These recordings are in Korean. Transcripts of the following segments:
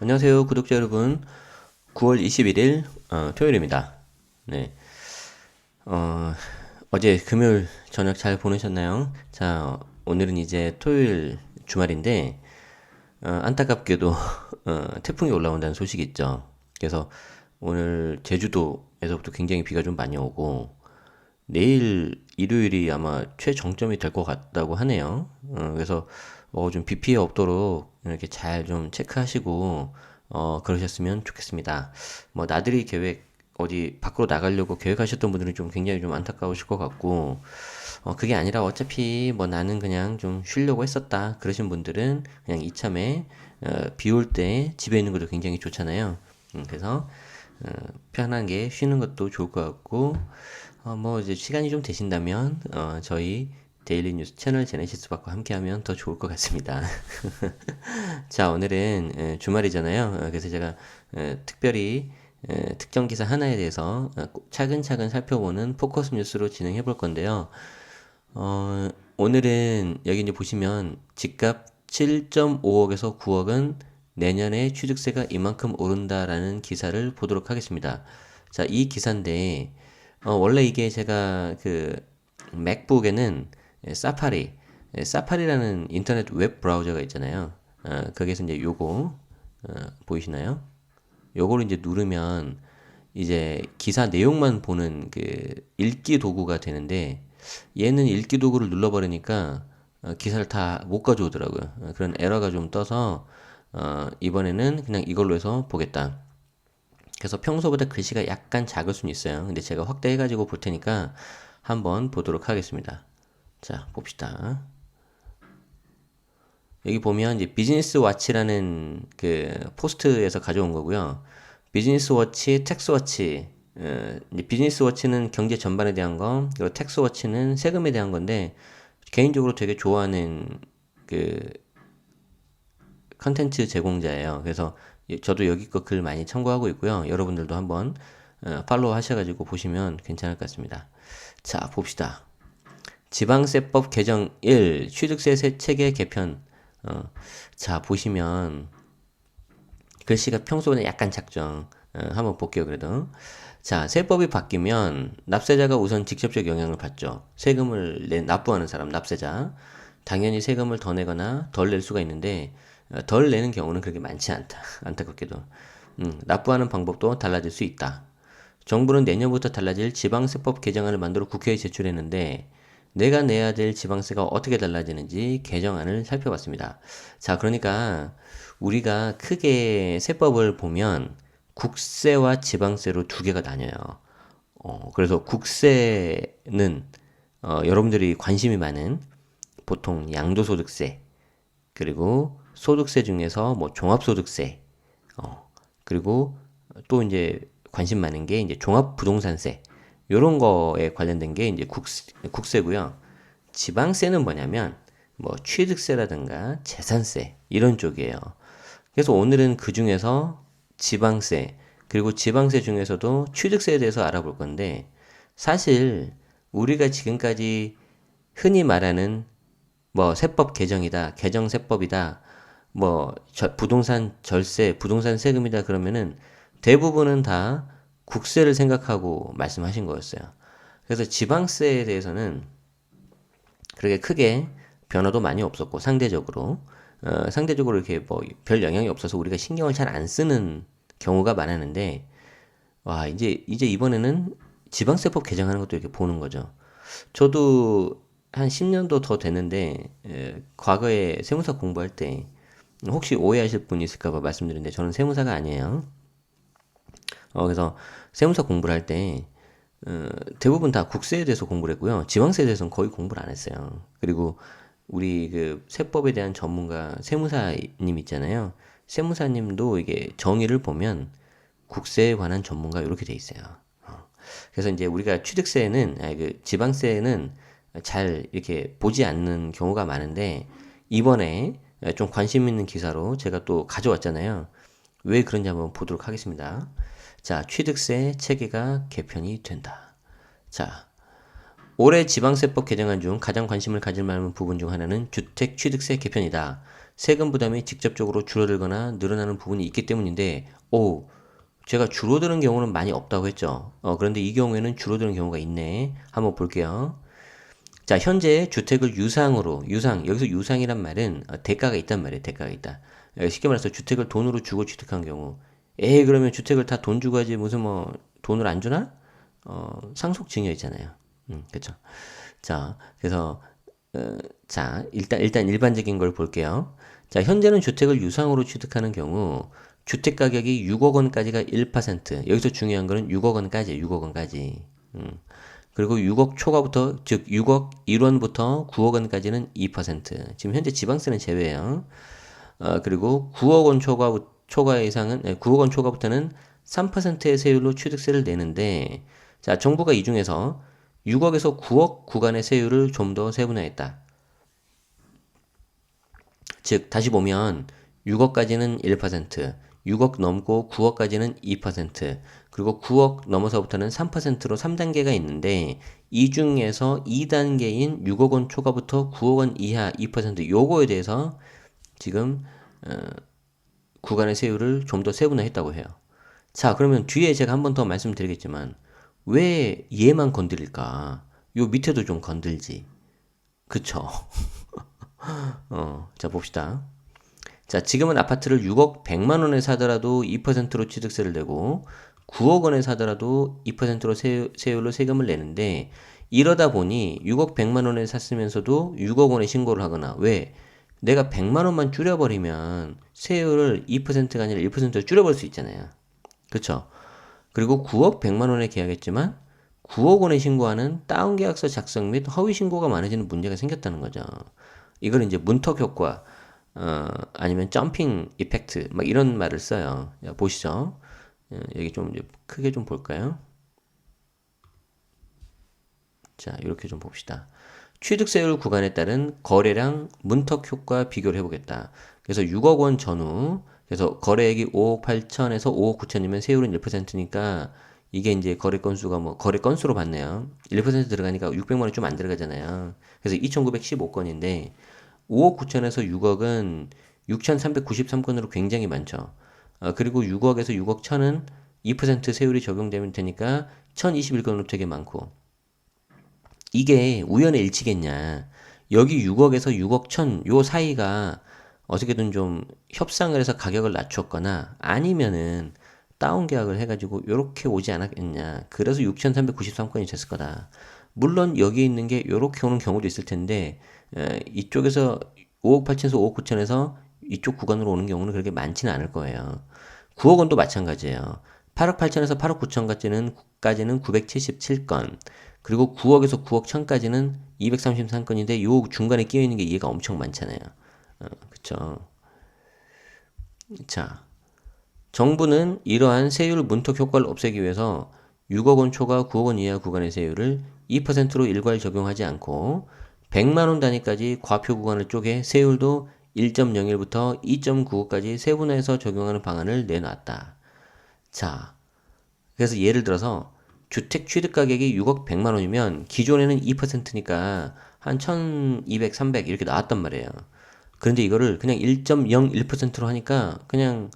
안녕하세요, 구독자 여러분. 9월 21일 토요일입니다. 네, 어, 어제 금요일 저녁 잘 보내셨나요? 자, 오늘은 이제 토요일 주말인데 안타깝게도 태풍이 올라온다는 소식이 있죠. 그래서 오늘 제주도에서부터 굉장히 비가 좀 많이 오고 내일 일요일이 아마 최정점이 될 것 같다고 하네요. 그래서 좀 비 피해 없도록 이렇게 잘 좀 체크하시고 그러셨으면 좋겠습니다. 뭐 나들이 계획 어디 밖으로 나가려고 계획하셨던 분들은 좀 굉장히 좀 안타까우실 것 같고 그게 아니라 어차피 뭐 나는 그냥 좀 쉬려고 했었다 그러신 분들은 그냥 이참에 비 올 때 집에 있는 것도 굉장히 좋잖아요. 그래서 어, 편하게 쉬는 것도 좋을 것 같고 뭐 이제 시간이 좀 되신다면 저희 데일리 뉴스 채널 제네시스박과 함께하면 더 좋을 것 같습니다. 자, 오늘은 주말이잖아요. 그래서 제가 특별히 특정 기사 하나에 대해서 차근차근 살펴보는 포커스 뉴스로 진행해 볼 건데요. 오늘은 여기 이제 보시면 집값 7.5억에서 9억은 내년에 취득세가 이만큼 오른다라는 기사를 보도록 하겠습니다. 자, 이 기사인데 원래 이게 제가 그 맥북에는 사파리, 사파리라는 인터넷 웹 브라우저가 있잖아요. 거기서 이제 요거 보이시나요? 요거를 이제 누르면 이제 기사 내용만 보는 그 읽기 도구가 되는데 얘는 읽기 도구를 눌러버리니까 기사를 다 못 가져오더라고요. 그런 에러가 좀 떠서 이번에는 그냥 이걸로 해서 보겠다. 그래서 평소보다 글씨가 약간 작을 수는 있어요. 근데 제가 확대해가지고 볼 테니까 한번 보도록 하겠습니다. 자, 봅시다. 여기 보면 이제 비즈니스 와치라는 그 포스트에서 가져온 거고요. 비즈니스 워치, 텍스 워치. 이제 비즈니스 워치는 경제 전반에 대한 거, 그리고 텍스 워치는 세금에 대한 건데 개인적으로 되게 좋아하는 그 컨텐츠 제공자예요. 그래서 저도 여기 거 글 많이 참고하고 있고요. 여러분들도 한번 팔로우 하셔가지고 보시면 괜찮을 것 같습니다. 자, 봅시다. 지방세법 개정 1, 취득세 체계 개편. 어, 자, 보시면 글씨가 평소보다 약간 작죠. 한번 볼게요, 그래도. 자, 세법이 바뀌면 납세자가 우선 직접적 영향을 받죠. 세금을 납부하는 사람, 납세자. 당연히 세금을 더 내거나 덜 낼 수가 있는데, 덜 내는 경우는 그렇게 많지 않다. 안타깝게도. 납부하는 방법도 달라질 수 있다. 정부는 내년부터 달라질 지방세법 개정안을 만들어 국회에 제출했는데 내가 내야 될 지방세가 어떻게 달라지는지 개정안을 살펴봤습니다. 자, 그러니까 우리가 크게 세법을 보면 국세와 지방세로 두 개가 나뉘어요. 그래서 국세는 여러분들이 관심이 많은 보통 양도소득세 그리고 소득세 중에서 뭐 종합소득세 그리고 또 이제 관심 많은 게 이제 종합부동산세 요런 거에 관련된 게 이제 국세고요. 지방세는 뭐냐면 뭐 취득세라든가 재산세 이런 쪽이에요. 그래서 오늘은 그 중에서 지방세 그리고 지방세 중에서도 취득세에 대해서 알아볼 건데 사실 우리가 지금까지 흔히 말하는 뭐 세법 개정이다, 개정 세법이다, 뭐 부동산 절세, 부동산 세금이다 그러면은 대부분은 다 국세를 생각하고 말씀하신 거였어요. 그래서 지방세에 대해서는 그렇게 크게 변화도 많이 없었고 상대적으로 이렇게 뭐 별 영향이 없어서 우리가 신경을 잘 안 쓰는 경우가 많았는데 와 이제 이번에는 지방세법 개정하는 것도 이렇게 보는 거죠. 저도 한 10년도 더 됐는데 과거에 세무사 공부할 때 혹시 오해하실 분이 있을까 봐 말씀드리는데 저는 세무사가 아니에요. 그래서 세무사 공부를 할 때 대부분 다 국세에 대해서 공부를 했고요. 지방세에 대해서는 거의 공부를 안 했어요. 그리고 우리 그 세법에 대한 전문가 세무사님 있잖아요. 세무사님도 이게 정의를 보면 국세에 관한 전문가 이렇게 돼 있어요. 그래서 이제 우리가 취득세는 아니 그 지방세는 잘 이렇게 보지 않는 경우가 많은데 이번에 좀 관심 있는 기사로 제가 또 가져왔잖아요. 왜 그런지 한번 보도록 하겠습니다. 자, 취득세 체계가 개편이 된다. 자, 올해 지방세법 개정안 중 가장 관심을 가질 만한 부분 중 하나는 주택 취득세 개편이다. 세금 부담이 직접적으로 줄어들거나 늘어나는 부분이 있기 때문인데, 오, 제가 줄어드는 경우는 많이 없다고 했죠. 그런데 이 경우에는 줄어드는 경우가 있네. 한번 볼게요. 자, 현재 주택을 유상으로, 여기서 유상이란 말은 대가가 있단 말이에요. 대가가 있다. 쉽게 말해서 주택을 돈으로 주고 취득한 경우. 에이, 그러면 주택을 다 돈 주고 하지 무슨 뭐 돈을 안 주나? 상속증여 있잖아요. 그쵸. 자, 그래서 자, 일단 일반적인 걸 볼게요. 자, 현재는 주택을 유상으로 취득하는 경우 주택 가격이 6억 원까지가 1%. 여기서 중요한 거는 6억 원까지, 6억 원까지. 그리고 6억 초과부터, 즉 6억 1원부터 9억 원까지는 2%. 지금 현재 지방세는 제외예요. 그리고 9억 원 초과 이상은 9억 원 초과부터는 3%의 세율로 취득세를 내는데, 자, 정부가 이 중에서 6억에서 9억 구간의 세율을 좀 더 세분화했다. 즉, 다시 보면 6억까지는 1%, 6억 넘고 9억까지는 2%, 그리고 9억 넘어서부터는 3%로 3단계가 있는데, 이 중에서 2단계인 6억 원 초과부터 9억 원 이하 2% 요거에 대해서 지금 구간의 세율을 좀 더 세분화했다고 해요. 자, 그러면 뒤에 제가 한 번 더 말씀드리겠지만 왜 얘만 건드릴까? 요 밑에도 좀 건들지. 그쵸? 자, 봅시다. 자, 지금은 아파트를 6억 100만 원에 사더라도 2%로 취득세를 내고 9억 원에 사더라도 2%로 세율로 세금을 내는데, 이러다 보니 6억 100만 원에 샀으면서도 6억 원에 신고를 하거나, 왜? 내가 100만 원만 줄여버리면 세율을 2%가 아니라 1%로 줄여버릴 수 있잖아요. 그쵸? 그리고 9억 100만 원에 계약했지만 9억 원에 신고하는 다운 계약서 작성 및 허위 신고가 많아지는 문제가 생겼다는 거죠. 이걸 이제 문턱 효과, 아니면 점핑 이펙트, 막 이런 말을 써요. 자, 보시죠. 여기 좀 이제 크게 좀 볼까요? 자, 이렇게 좀 봅시다. 취득세율 구간에 따른 거래량 문턱 효과 비교를 해보겠다. 그래서 6억 원 전후, 그래서 거래액이 5억 8천에서 5억 9천이면 세율은 1%니까 이게 이제 거래 건수가 뭐 거래 건수로 봤네요. 1% 들어가니까 600만 원이 좀 안 들어가잖아요. 그래서 2,915건인데 5억 9천에서 6억은 6,393건으로 굉장히 많죠. 그리고 6억에서 6억 천은 2% 세율이 적용되면 되니까 1,021건으로 되게 많고, 이게 우연의 일치겠냐. 여기 6억에서 6억 천, 요 사이가 어떻게든 좀 협상을 해서 가격을 낮췄거나 아니면은 다운 계약을 해가지고 요렇게 오지 않았겠냐. 그래서 6,393건이 됐을 거다. 물론 여기 있는 게 요렇게 오는 경우도 있을 텐데, 이쪽에서 5억 8천에서 5억 9천에서 이쪽 구간으로 오는 경우는 그렇게 많지는 않을 거예요. 9억 원도 마찬가지예요. 8억 8천에서 8억 9천까지는 977건, 그리고 9억에서 9억 천까지는 233건인데 요 중간에 끼어 있는 게 얘가 엄청 많잖아요. 그쵸? 자, 정부는 이러한 세율 문턱 효과를 없애기 위해서 6억 원 초과 9억 원 이하 구간의 세율을 2%로 일괄 적용하지 않고 100만 원 단위까지 과표 구간을 쪼개 세율도 1.01부터 2.95까지 세분화해서 적용하는 방안을 내놨다. 자, 그래서 예를 들어서 주택 취득 가격이 6억 100만 원이면 기존에는 2%니까 한 1200, 300 이렇게 나왔단 말이에요. 그런데 이거를 그냥 1.01%로 하니까 그냥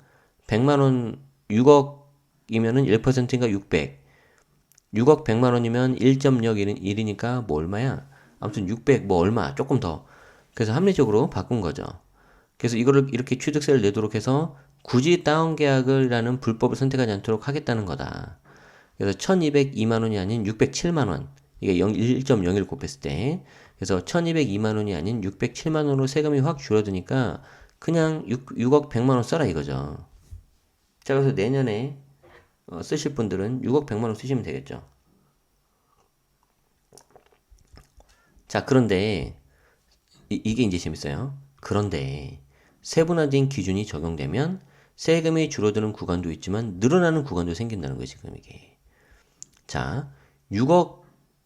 100만 원 6억이면은 1%인가 600. 6억 100만 원이면 1.01이니까 뭐 얼마야? 아무튼 600 뭐 얼마 조금 더. 그래서 합리적으로 바꾼 거죠. 그래서 이거를 이렇게 취득세를 내도록 해서 굳이 다운 계약을라는 불법을 선택하지 않도록 하겠다는 거다. 그래서 1202만 원이 아닌 607만 원. 이게 1.01 곱했을 때. 그래서 1202만 원이 아닌 607만 원으로 세금이 확 줄어드니까 그냥 6억 100만 원 써라 이거죠. 자, 그래서 내년에 쓰실 분들은 6억 100만 원 쓰시면 되겠죠. 자, 그런데 이게 이제 재밌어요. 그런데 세분화된 기준이 적용되면 세금이 줄어드는 구간도 있지만 늘어나는 구간도 생긴다는 거예요, 지금 이게. 자, 6억,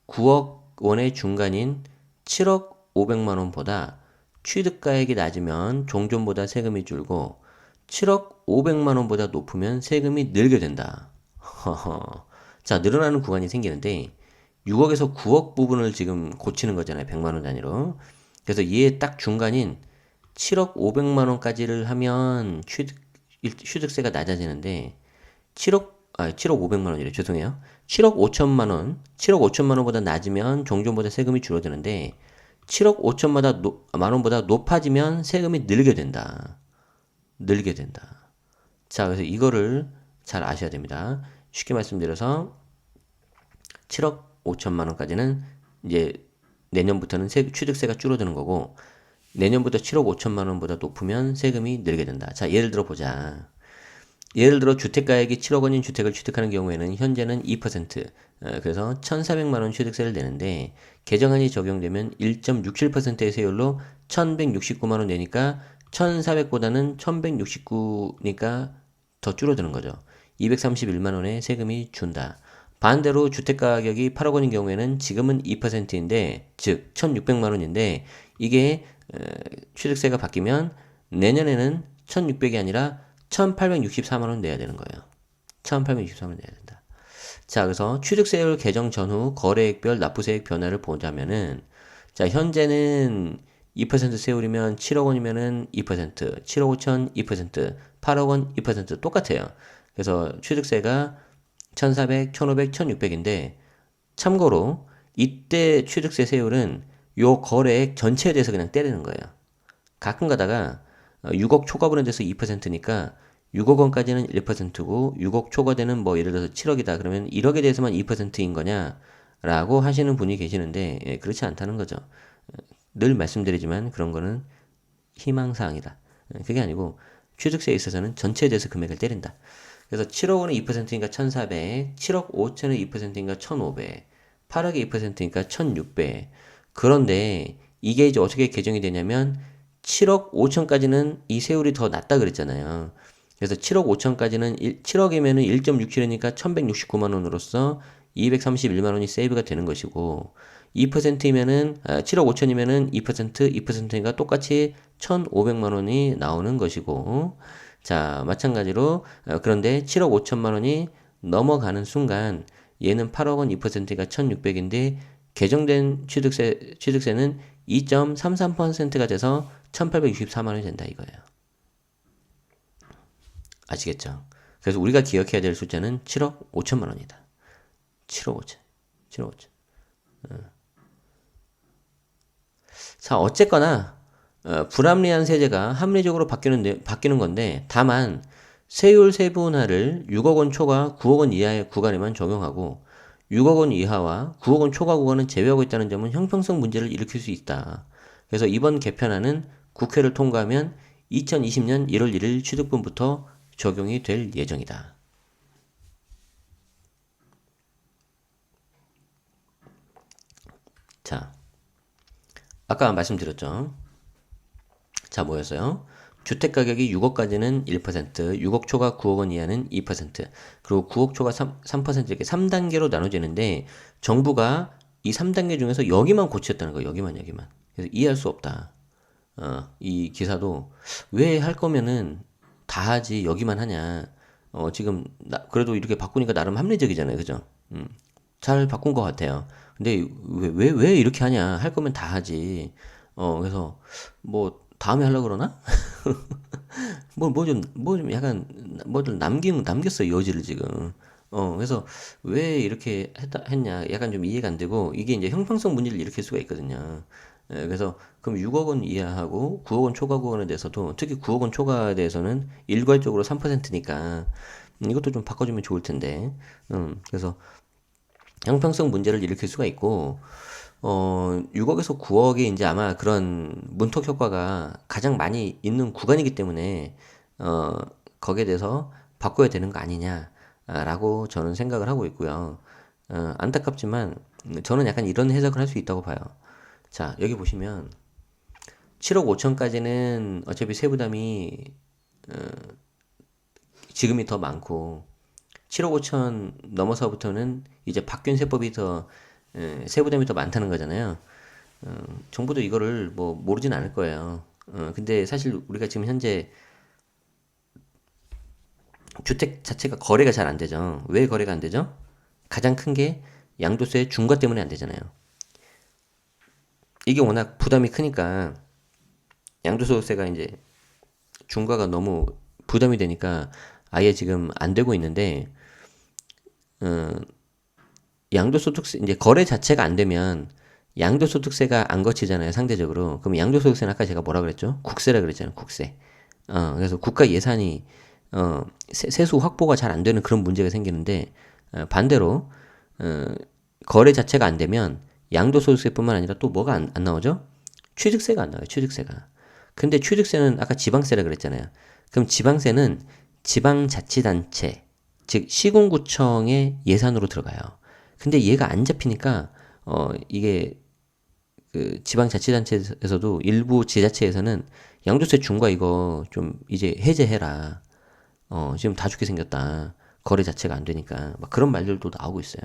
9억 원의 중간인 7억 500만 원보다 취득가액이 낮으면 종전보다 세금이 줄고 7억 500만 원보다 높으면 세금이 늘게 된다. 자, 늘어나는 구간이 생기는데 6억에서 9억 부분을 지금 고치는 거잖아요. 100만 원 단위로. 그래서 얘 딱 중간인 7억 500만 원까지를 하면 취득세가 낮아지는데 7억 500만 원이래. 죄송해요. 7억 5천만 원, 7억 5천만 원보다 낮으면 종전보다 세금이 줄어드는데 7억 5천만 원보다 높아지면 세금이 늘게 된다. 늘게 된다. 자, 그래서 이거를 잘 아셔야 됩니다. 쉽게 말씀드려서 7억 5천만 원까지는 이제 내년부터는 취득세가 줄어드는 거고 내년부터 7억 5천만 원보다 높으면 세금이 늘게 된다. 자, 예를 들어 보자. 예를 들어 주택가액이 7억 원인 주택을 취득하는 경우에는 현재는 2%, 그래서 1,400만 원 취득세를 내는데 개정안이 적용되면 1.67%의 세율로 1,169만 원 내니까 1,400보다는 1,169니까 더 줄어드는 거죠. 231만 원의 세금이 준다. 반대로 주택 가격이 8억 원인 경우에는 지금은 2%인데 즉 1,600만 원인데 이게 취득세가 바뀌면 내년에는 1,600이 아니라 1,864만 원 내야 되는 거예요. 1,864만 원 내야 된다. 자, 그래서 취득세율 개정 전후 거래액별 납부세액 변화를 보자면은 자, 현재는 2% 세율이면 7억 원이면은 2%, 7억 5천 2%, 8억 원 2% 똑같아요. 그래서 취득세가 1,400, 1,500, 1,600인데 참고로 이때 취득세 세율은 요 거래액 전체에 대해서 그냥 때리는 거예요. 가끔 가다가 6억 초과분에 대해서 2%니까 6억 원까지는 1%고 6억 초과되는 뭐 예를 들어서 7억이다 그러면 1억에 대해서만 2%인 거냐 라고 하시는 분이 계시는데 예, 그렇지 않다는 거죠. 늘 말씀드리지만 그런 거는 희망사항이다. 그게 아니고 취득세에 있어서는 전체에 대해서 금액을 때린다. 그래서 7억 원의 2%니까 1,400, 7억 5천의 2%니까 1,500, 8억의 2%니까 1,600. 그런데 이게 이제 어떻게 개정이 되냐면 7억 5천까지는 이 세율이 더 낮다 그랬잖아요. 그래서 7억 5천까지는 7억이면은 1.67이니까 1,169만 원으로서 231만 원이 세이브가 되는 것이고 2%이면은 7억 5천이면은 2%니까 똑같이 1,500만 원이 나오는 것이고 자, 마찬가지로 그런데 7억 5천만 원이 넘어가는 순간 얘는 8억 원 2%가 1,600인데 개정된 취득세는 2.33%가 돼서 1,864만 원이 된다 이거예요. 아시겠죠? 그래서 우리가 기억해야 될 숫자는 7억 5천만 원이다. 7억 5천. 7억 5천. 자, 어쨌거나 불합리한 세제가 합리적으로 바뀌는 건데 다만 세율 세분화를 6억 원 초과 9억 원 이하의 구간에만 적용하고 6억 원 이하와 9억 원 초과 구간은 제외하고 있다는 점은 형평성 문제를 일으킬 수 있다. 그래서 이번 개편안은 국회를 통과하면 2020년 1월 1일 취득분부터 적용이 될 예정이다. 자, 아까 말씀드렸죠. 자, 뭐였어요? 주택 가격이 6억까지는 1%, 6억 초과 9억 원 이하는 2%, 그리고 9억 초과 3% 이렇게 3단계로 나눠지는데 정부가 이 3단계 중에서 여기만 고쳤다는 거예요. 여기만. 그래서 이해할 수 없다. 이 기사도 왜 할 거면은 다 하지 여기만 하냐. 지금 그래도 이렇게 바꾸니까 나름 합리적이잖아요. 그죠? 잘 바꾼 것 같아요. 근데 왜 이렇게 하냐? 할 거면 다 하지. 그래서 뭐 다음에 하려고 그러나? 뭐 좀 약간 뭐 좀 남겼어 여지를 지금. 그래서 왜 이렇게 했냐? 약간 좀 이해가 안 되고 이게 이제 형평성 문제를 일으킬 수가 있거든요. 그래서 그럼 6억 원 이하하고 9억 원 초과 구간에 대해서도 특히 9억 원 초과에 대해서는 일괄적으로 3%니까 이것도 좀 바꿔주면 좋을 텐데. 그래서 형평성 문제를 일으킬 수가 있고 6억에서 9억이 이제 아마 그런 문턱 효과가 가장 많이 있는 구간이기 때문에 거기에 대해서 바꿔야 되는 거 아니냐라고 저는 생각을 하고 있고요. 안타깝지만 저는 약간 이런 해석을 할 수 있다고 봐요. 자, 여기 보시면 7억 5천까지는 어차피 세부담이 지금이 더 많고 7억 5천 넘어서부터는 이제 바뀐 세법이 더 세부담이 더 많다는 거잖아요. 정부도 이거를 뭐 모르진 않을 거예요. 근데 사실 우리가 지금 현재 주택 자체가 거래가 잘 안 되죠. 왜 거래가 안 되죠? 가장 큰 게 양도세 중과 때문에 안 되잖아요. 이게 워낙 부담이 크니까 양도소득세가 이제 중과가 너무 부담이 되니까 아예 지금 안 되고 있는데, 어, 양도소득세, 이제 거래 자체가 안 되면 양도소득세가 안 거치잖아요, 상대적으로. 그럼 양도소득세는 아까 제가 뭐라 그랬죠? 국세라 그랬잖아요, 국세. 그래서 국가 예산이, 세수 확보가 잘 안 되는 그런 문제가 생기는데, 반대로, 어, 거래 자체가 안 되면 양도소득세뿐만 아니라 또 뭐가 안 나오죠? 취득세가 안 나와요, 취득세가. 근데 취득세는 아까 지방세라 그랬잖아요. 그럼 지방세는 지방자치단체, 즉 시군구청의 예산으로 들어가요. 근데 얘가 안 잡히니까 이게 그 지방자치단체에서도 일부 지자체에서는 양도세 중과 이거 좀 이제 해제해라. 지금 다 죽게 생겼다. 거래 자체가 안 되니까 막 그런 말들도 나오고 있어요.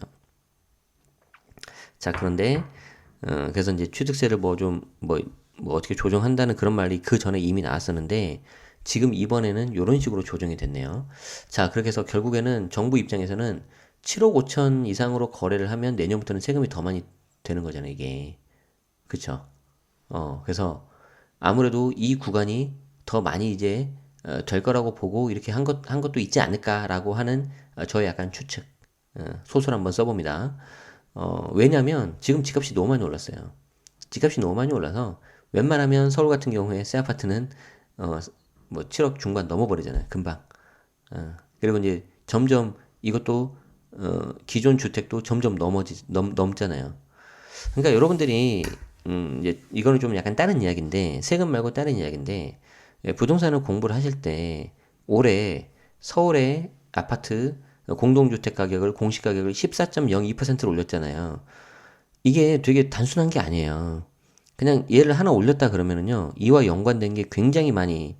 자, 그런데 그래서 이제 취득세를 뭐 어떻게 조정한다는 그런 말이 그 전에 이미 나왔었는데 지금 이번에는 이런 식으로 조정이 됐네요. 자, 그렇게 해서 결국에는 정부 입장에서는 7억 5천 이상으로 거래를 하면 내년부터는 세금이 더 많이 되는 거잖아요, 이게. 그쵸? 그래서 아무래도 이 구간이 더 많이 이제 될 거라고 보고 이렇게 한 것도 있지 않을까라고 하는 저의 약간 추측, 소설 한번 써봅니다. 왜냐면 지금 집값이 너무 많이 올랐어요. 집값이 너무 많이 올라서 웬만하면 서울 같은 경우에 새 아파트는 어, 뭐 7억 중반 넘어버리잖아요. 금방. 그리고 이제 점점 이것도 기존 주택도 점점 넘잖아요. 그러니까 여러분들이 이제 이거는 좀 약간 다른 이야기인데 세금 말고 다른 이야기인데 부동산을 공부를 하실 때 올해 서울의 아파트 공동주택 가격을 공시 가격을 14.02%로 올렸잖아요. 이게 되게 단순한 게 아니에요. 그냥 얘를 하나 올렸다 그러면은요, 이와 연관된 게 굉장히 많이,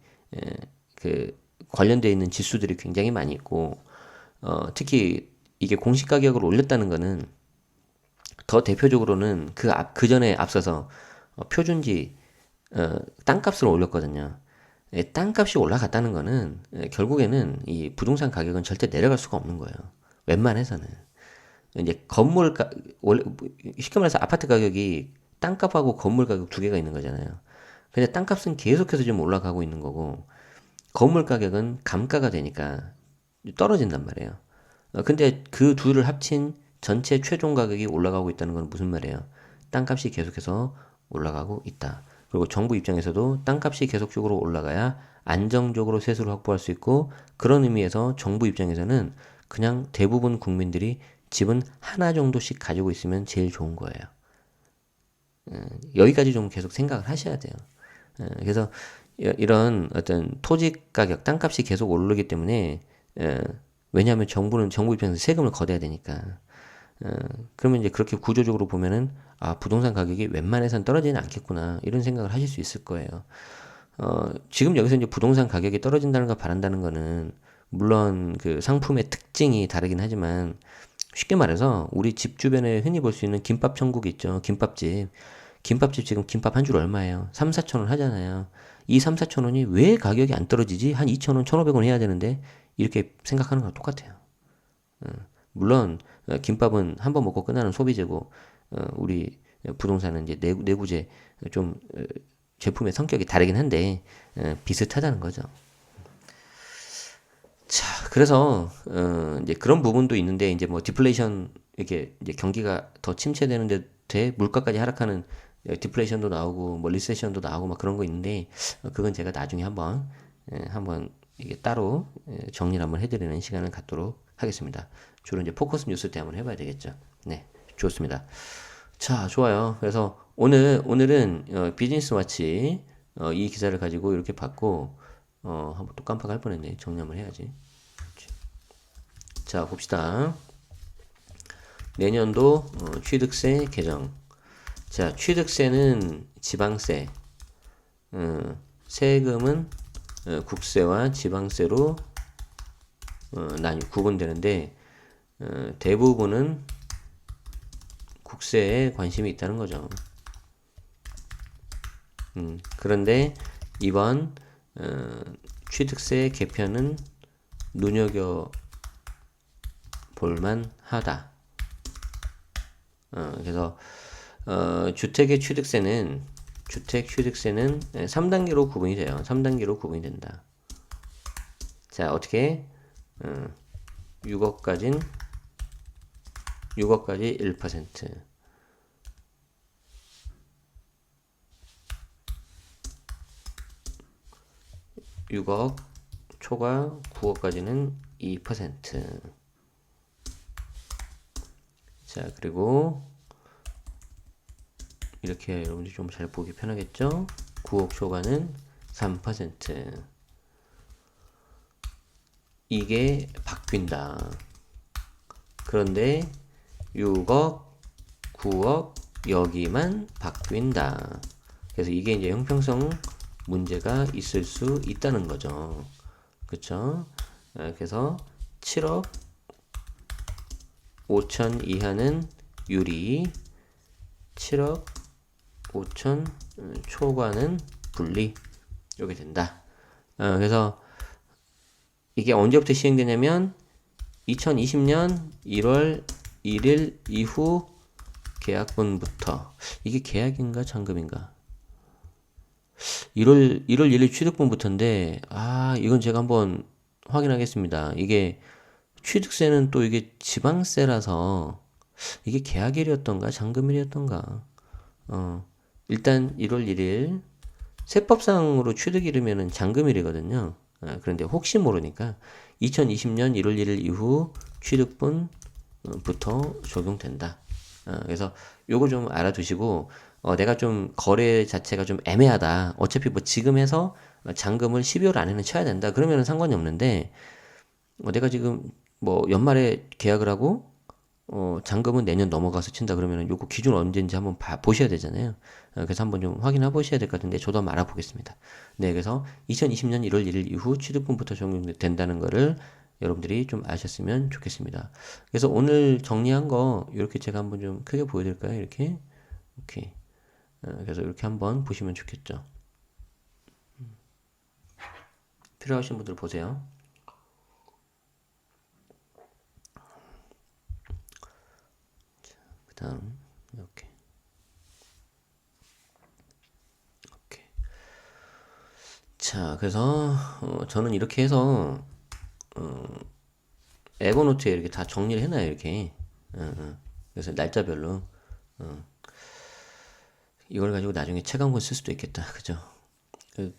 그, 관련되어 있는 지수들이 굉장히 많이 있고, 특히 이게 공시 가격을 올렸다는 거는 더 대표적으로는 그 전에 앞서서 표준지, 땅값을 올렸거든요. 땅값이 올라갔다는 거는 결국에는 이 부동산 가격은 절대 내려갈 수가 없는 거예요. 웬만해서는. 이제 원래 쉽게 말해서 아파트 가격이 땅값하고 건물 가격 두 개가 있는 거잖아요. 근데 땅값은 계속해서 좀 올라가고 있는 거고 건물 가격은 감가가 되니까 떨어진단 말이에요. 근데 그 둘을 합친 전체 최종 가격이 올라가고 있다는 건 무슨 말이에요? 땅값이 계속해서 올라가고 있다. 그리고 정부 입장에서도 땅값이 계속적으로 올라가야 안정적으로 세수를 확보할 수 있고 그런 의미에서 정부 입장에서는 그냥 대부분 국민들이 집은 하나 정도씩 가지고 있으면 제일 좋은 거예요. 여기까지 좀 계속 생각을 하셔야 돼요. 그래서 이런 어떤 토지 가격, 땅값이 계속 오르기 때문에 왜냐하면 정부 입장에서 세금을 걷어야 되니까. 그러면 이제 그렇게 구조적으로 보면은 아 부동산 가격이 웬만해선 떨어지지는 않겠구나 이런 생각을 하실 수 있을 거예요. 지금 여기서 이제 부동산 가격이 떨어진다는 거 바란다는 거는 물론 그 상품의 특징이 다르긴 하지만 쉽게 말해서 우리 집 주변에 흔히 볼 수 있는 김밥 천국 있죠. 김밥집. 김밥집 지금 김밥 한 줄 얼마예요? 3, 4천 원 하잖아요. 이 3, 4천 원이 왜 가격이 안 떨어지지? 한 2천 원, 1,500원 해야 되는데 이렇게 생각하는 거랑 똑같아요. 물론 김밥은 한 번 먹고 끝나는 소비재고 우리 부동산은 이제 내구재 좀 제품의 성격이 다르긴 한데 비슷하다는 거죠. 자, 그래서 이제 그런 부분도 있는데 이제 뭐 디플레이션 이렇게 이제 경기가 더 침체되는데 물가까지 하락하는 디플레이션도 나오고 뭐 리세션도 나오고 막 그런 거 있는데 그건 제가 나중에 한번 이게 따로 정리를 한번 해드리는 시간을 갖도록 하겠습니다. 주로 이제 포커스 뉴스 때 한번 해봐야 되겠죠. 네, 좋습니다. 자, 좋아요. 그래서 오늘은 비즈니스 와치 이 기사를 가지고 이렇게 봤고 한번 또 깜빡할 뻔했네. 정리 한번 해야지. 자, 봅시다. 내년도 취득세 개정. 자, 취득세는 지방세, 세금은 국세와 지방세로 구분되는데 대부분은 국세에 관심이 있다는 거죠. 그런데 이번 취득세 개편은 눈여겨 볼만 하다. 그래서 주택의 취득세는 주택 취득세는 3단계로 구분이 돼요. 3단계로 구분이 된다. 자, 어떻게 6억까지 1%. 6억 초과 9억까지는 2%. 자, 그리고 이렇게 여러분들이 좀 잘 보기 편하겠죠? 9억 초과는 3%. 이게 바뀐다. 그런데 6억, 9억 여기만 바뀐다. 그래서 이게 이제 형평성 문제가 있을 수 있다는 거죠. 그쵸? 그래서 7억 5천 이하는 유리, 7억 5천 초과는 분리. 이렇게 된다. 그래서 이게 언제부터 시행되냐면 2020년 1월 1일 이후 계약분부터. 이게 계약인가 잔금인가? 1월 1일 취득분부터인데, 이건 제가 한번 확인하겠습니다. 이게 취득세는 또 이게 지방세라서 이게 계약일이었던가 잔금일이었던가. 일단 1월 1일 세법상으로 취득일이면은 잔금일이거든요. 그런데 혹시 모르니까 2020년 1월 1일 이후 취득분부터 적용된다. 그래서 요거 좀 알아두시고, 내가 좀 거래 자체가 좀 애매하다. 어차피 뭐 지금 해서 잔금을 12월 안에는 쳐야 된다. 그러면은 상관이 없는데, 내가 지금 뭐 연말에 계약을 하고, 잔금은 내년 넘어가서 친다 그러면은 요거 기준 언제인지 한번 보셔야 되잖아요. 그래서 한번 좀 확인해 보셔야 될 것 같은데 저도 한번 알아보겠습니다. 네, 그래서 2020년 1월 1일 이후 취득분부터 적용된다는 거를 여러분들이 좀 아셨으면 좋겠습니다. 그래서 오늘 정리한 거 이렇게 제가 한번 좀 크게 보여드릴까요? 이렇게. 오케이. 그래서 이렇게 한번 보시면 좋겠죠. 필요하신 분들 보세요. 그 다음 이렇게. 오케이. 자, 그래서 저는 이렇게 해서 에버노트에 이렇게 다 정리를 해놔요. 이렇게. 그래서 날짜별로. 이걸 가지고 나중에 책 한 권 쓸 수도 있겠다. 그죠? 그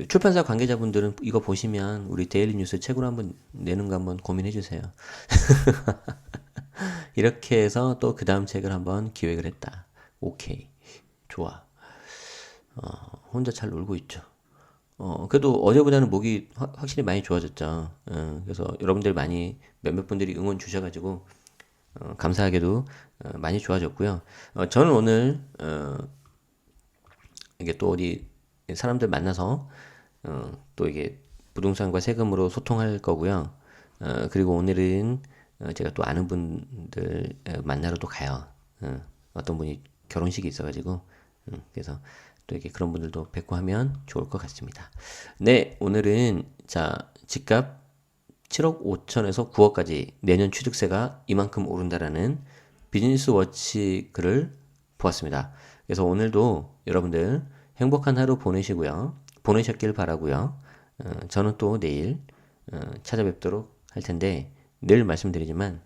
출판사 관계자분들은 이거 보시면 우리 데일리 뉴스 책으로 한번 내는 거 한번 고민해 주세요. 이렇게 해서 또 그 다음 책을 한번 기획을 했다. 오케이. 좋아. 혼자 잘 놀고 있죠. 그래도 어제보다는 목이 확실히 많이 좋아졌죠. 그래서 여러분들 많이 몇몇 분들이 응원 주셔가지고 감사하게도 많이 좋아졌고요. 저는 오늘 이게 또 어디 사람들 만나서 또 이게 부동산과 세금으로 소통할 거고요. 그리고 오늘은 제가 또 아는 분들 만나러 또 가요. 어떤 분이 결혼식이 있어가지고 그래서 또 이렇게 그런 분들도 뵙고 하면 좋을 것 같습니다. 네, 오늘은 자 집값 7억 5천에서 9억까지 내년 취득세가 이만큼 오른다라는 비즈니스 워치 글을 보았습니다. 그래서 오늘도 여러분들 행복한 하루 보내셨길 바라고요. 저는 또 내일 찾아뵙도록 할 텐데 늘 말씀드리지만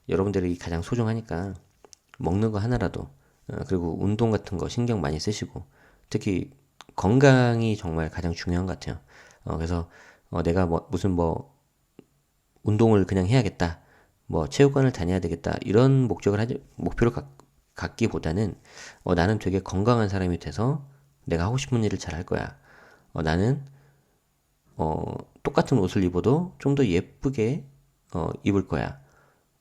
여러분들이 가장 소중하니까 먹는 거 하나라도 그리고 운동 같은 거 신경 많이 쓰시고 특히 건강이 정말 가장 중요한 것 같아요. 그래서 내가 무슨 운동을 그냥 해야겠다, 체육관을 다녀야 되겠다 이런 목표를 갖기보다는 나는 되게 건강한 사람이 돼서 내가 하고 싶은 일을 잘 할 거야. 나는 똑같은 옷을 입어도 좀 더 예쁘게 입을 거야.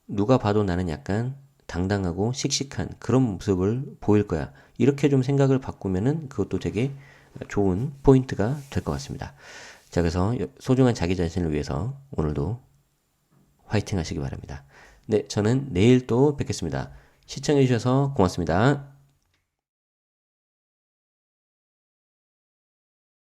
누가 봐도 나는 약간 당당하고 씩씩한 그런 모습을 보일 거야. 이렇게 좀 생각을 바꾸면은 그것도 되게 좋은 포인트가 될 것 같습니다. 자, 그래서 소중한 자기 자신을 위해서 오늘도 화이팅 하시기 바랍니다. 네, 저는 내일 또 뵙겠습니다. 시청해주셔서 고맙습니다.